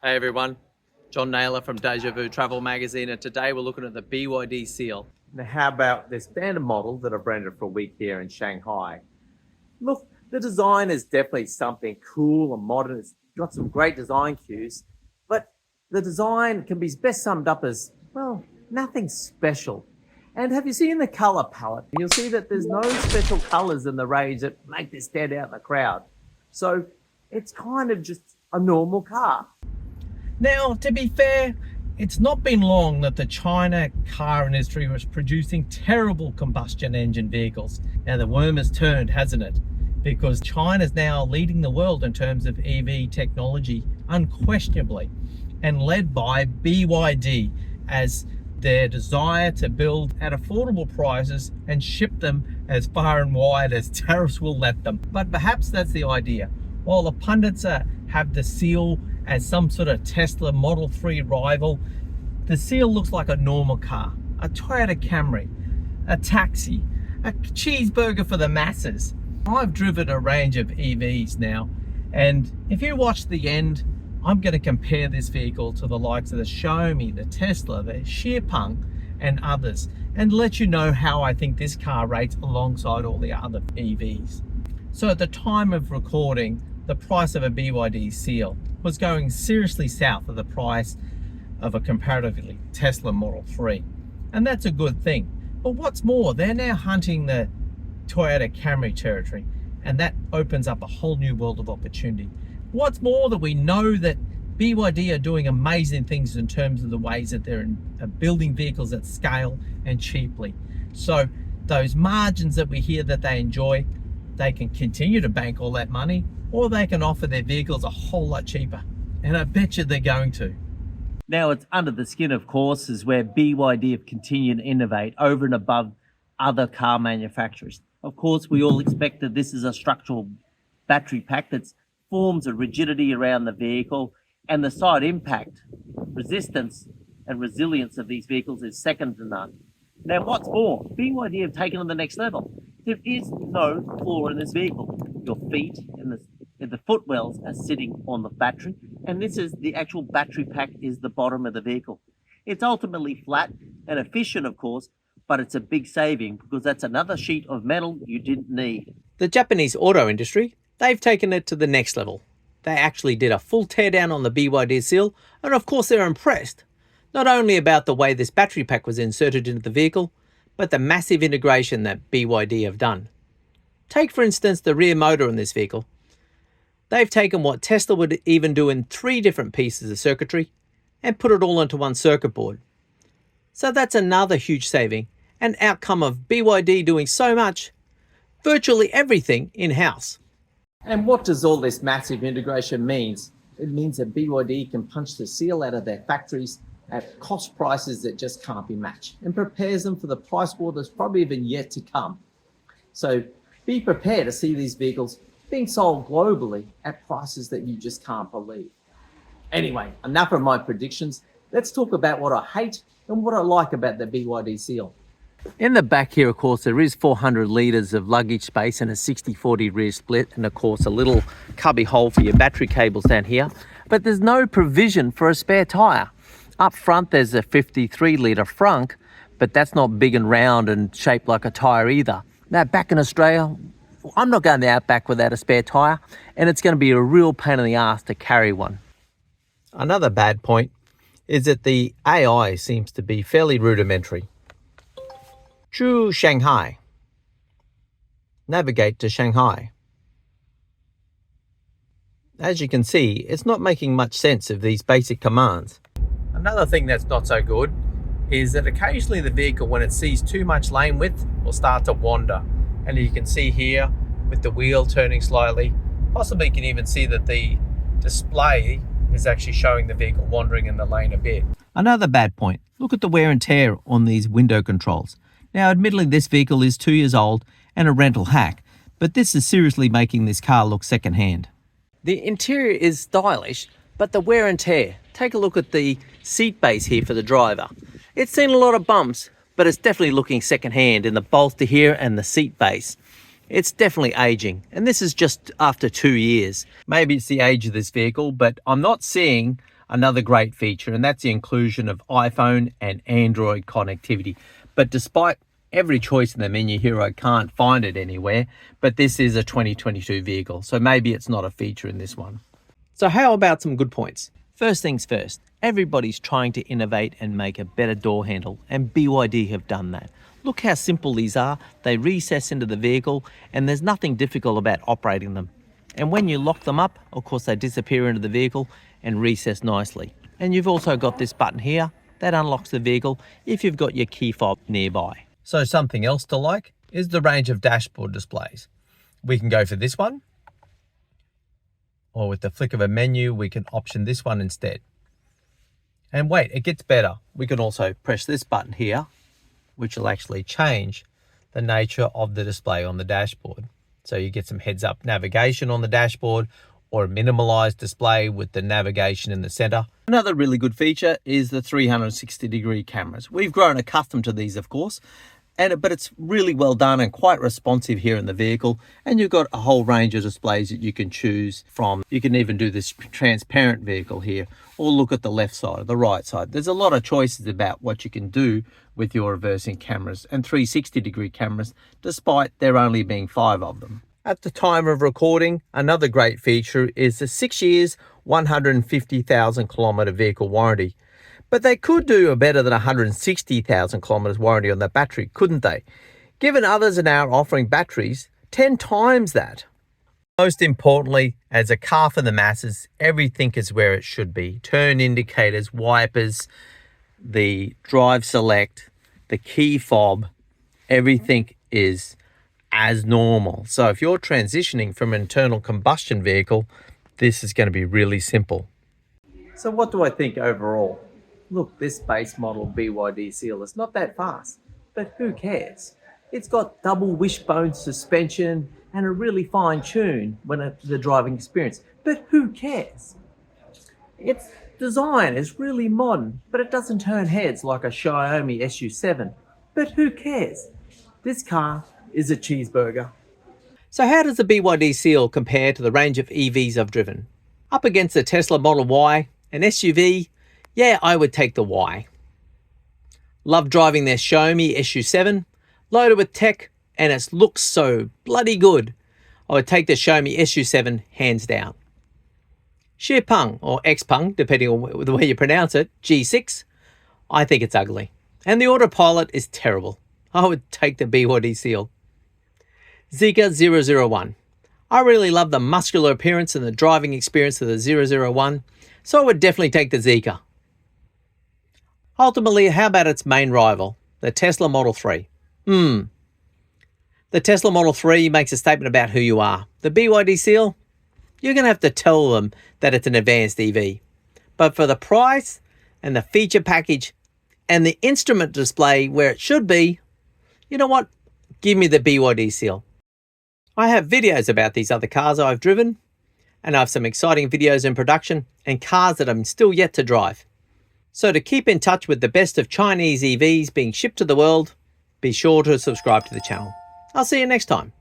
Hey everyone, John Naylor from Deja.vu Travel Magazine, and today we're looking at the BYD Seal. Now how about this standard model that I've rented for a week here in Shanghai? Look, the design is definitely something cool and modern. It's got some great design cues, but the design can be best summed up as, well, nothing special. And have you seen the color palette? You'll see that there's no special colors in the range that make this stand out in the crowd. So it's kind of just a normal car. Now, to be fair, it's not been long that the China car industry was producing terrible combustion engine vehicles. Now the worm has turned, hasn't it? Because China's now leading the world in terms of EV technology, unquestionably, and led by BYD as their desire to build at affordable prices and ship them as far and wide as tariffs will let them. But perhaps that's the idea. While the pundits have the Seal as some sort of Tesla Model 3 rival, the Seal looks like a normal car, a Toyota Camry, a taxi, a cheeseburger for the masses. I've driven a range of EVs now, and if you watch the end, I'm going to compare this vehicle to the likes of the Xiaomi, the Tesla, the Xpeng, and others, and let you know how I think this car rates alongside all the other EVs. So at the time of recording, the price of a BYD Seal was going seriously south of the price of a comparatively Tesla Model 3. And that's a good thing. But what's more, they're now hunting the Toyota Camry territory, and that opens up a whole new world of opportunity. What's more, that we know that BYD are doing amazing things in terms of the ways that they're building vehicles at scale and cheaply. So those margins that we hear that they enjoy, they can continue to bank all that money, or they can offer their vehicles a whole lot cheaper. And I bet you they're going to. Now, it's under the skin, of course, is where BYD have continued to innovate over and above other car manufacturers. Of course, we all expect that this is a structural battery pack that forms a rigidity around the vehicle, and the side impact, resistance and resilience of these vehicles is second to none. Now, what's more, BYD have taken on the next level. There is no floor in this vehicle. Your feet and the footwells are sitting on the battery, and this is the actual battery pack is the bottom of the vehicle. It's ultimately flat and efficient, of course, but it's a big saving because that's another sheet of metal you didn't need. The Japanese auto industry, they've taken it to the next level. They actually did a full teardown on the BYD Seal, and of course they're impressed. Not only about the way this battery pack was inserted into the vehicle, but the massive integration that BYD have done. Take for instance the rear motor in this vehicle. They've taken what Tesla would even do in 3 different pieces of circuitry and put it all into one circuit board. So that's another huge saving, an outcome of BYD doing so much, virtually everything in-house. And what does all this massive integration mean? It means that BYD can punch the Seal out of their factories at cost prices that just can't be matched, and prepares them for the price war that's probably even yet to come. So be prepared to see these vehicles being sold globally at prices that you just can't believe. Anyway, enough of my predictions. Let's talk about what I hate and what I like about the BYD Seal. In the back here, of course, there is 400 litres of luggage space and a 60-40 rear split, and of course a little cubby hole for your battery cables down here, but there's no provision for a spare tyre. Up front there's a 53 litre frunk, but that's not big and round and shaped like a tyre either. Now back in Australia, I'm not going to the outback without a spare tyre, and it's going to be a real pain in the ass to carry one. Another bad point is that the AI seems to be fairly rudimentary. To Shanghai. Navigate to Shanghai. As you can see, it's not making much sense of these basic commands. Another thing that's not so good is that occasionally the vehicle, when it sees too much lane width, will start to wander. And you can see here with the wheel turning slightly, possibly you can even see that the display is actually showing the vehicle wandering in the lane a bit. Another bad point, look at the wear and tear on these window controls. Now, admittedly, this vehicle is 2 years old and a rental hack, but this is seriously making this car look secondhand. The interior is stylish, but the wear and tear. Take a look at the seat base here for the driver. It's seen a lot of bumps, but it's definitely looking secondhand in the bolster here and the seat base. It's definitely aging, and this is just after 2 years. Maybe it's the age of this vehicle, but I'm not seeing another great feature, and that's the inclusion of iPhone and Android connectivity. But despite every choice in the menu here, I can't find it anywhere, but this is a 2022 vehicle, so maybe it's not a feature in this one. So how about some good points? First things first, everybody's trying to innovate and make a better door handle, and BYD have done that. Look how simple these are. They recess into the vehicle, and there's nothing difficult about operating them. And when you lock them up, of course, they disappear into the vehicle and recess nicely. And you've also got this button here that unlocks the vehicle if you've got your key fob nearby. So something else to like is the range of dashboard displays. We can go for this one, or with the flick of a menu, we can option this one instead. And wait, it gets better. We can also press this button here, which will actually change the nature of the display on the dashboard. So you get some heads up navigation on the dashboard, or a minimalized display with the navigation in the center. Another really good feature is the 360-degree cameras. We've grown accustomed to these, of course, but it's really well done and quite responsive here in the vehicle. And you've got a whole range of displays that you can choose from. You can even do this transparent vehicle here, or look at the left side or the right side. There's a lot of choices about what you can do with your reversing cameras and 360-degree cameras, despite there only being 5 of them. At the time of recording, another great feature is the 6 years, 150,000 kilometer vehicle warranty. But they could do a better than 160,000 kilometers warranty on that battery, couldn't they? Given others are now offering batteries 10 times that. Most importantly, as a car for the masses, everything is where it should be. Turn indicators, wipers, the drive select, the key fob, everything is as normal. So if you're transitioning from an internal combustion vehicle, this is going to be really simple. So what do I think overall? Look, this base model BYD Seal is not that fast, but who cares? It's got double wishbone suspension and a really fine tune when the driving experience, but who cares? Its design is really modern, but it doesn't turn heads like a Xiaomi SU7, but who cares? This car is a cheeseburger. So how does the BYD Seal compare to the range of EVs I've driven? Up against the Tesla Model Y, an SUV, yeah, I would take the Y. Love driving their Xiaomi SU7, loaded with tech, and it looks so bloody good. I would take the Xiaomi SU7 hands down. Xipeng, or Xpeng, depending on the way you pronounce it, G6, I think it's ugly. And the autopilot is terrible. I would take the BYD Seal. Zeekr 001. I really love the muscular appearance and the driving experience of the 001, so I would definitely take the Zeekr. Ultimately, how about its main rival, the Tesla Model 3? The Tesla Model 3 makes a statement about who you are. The BYD Seal, you're going to have to tell them that it's an advanced EV. But for the price and the feature package and the instrument display where it should be, you know what? Give me the BYD Seal. I have videos about these other cars I've driven, and I have some exciting videos in production and cars that I'm still yet to drive. So to keep in touch with the best of Chinese EVs being shipped to the world, be sure to subscribe to the channel. I'll see you next time.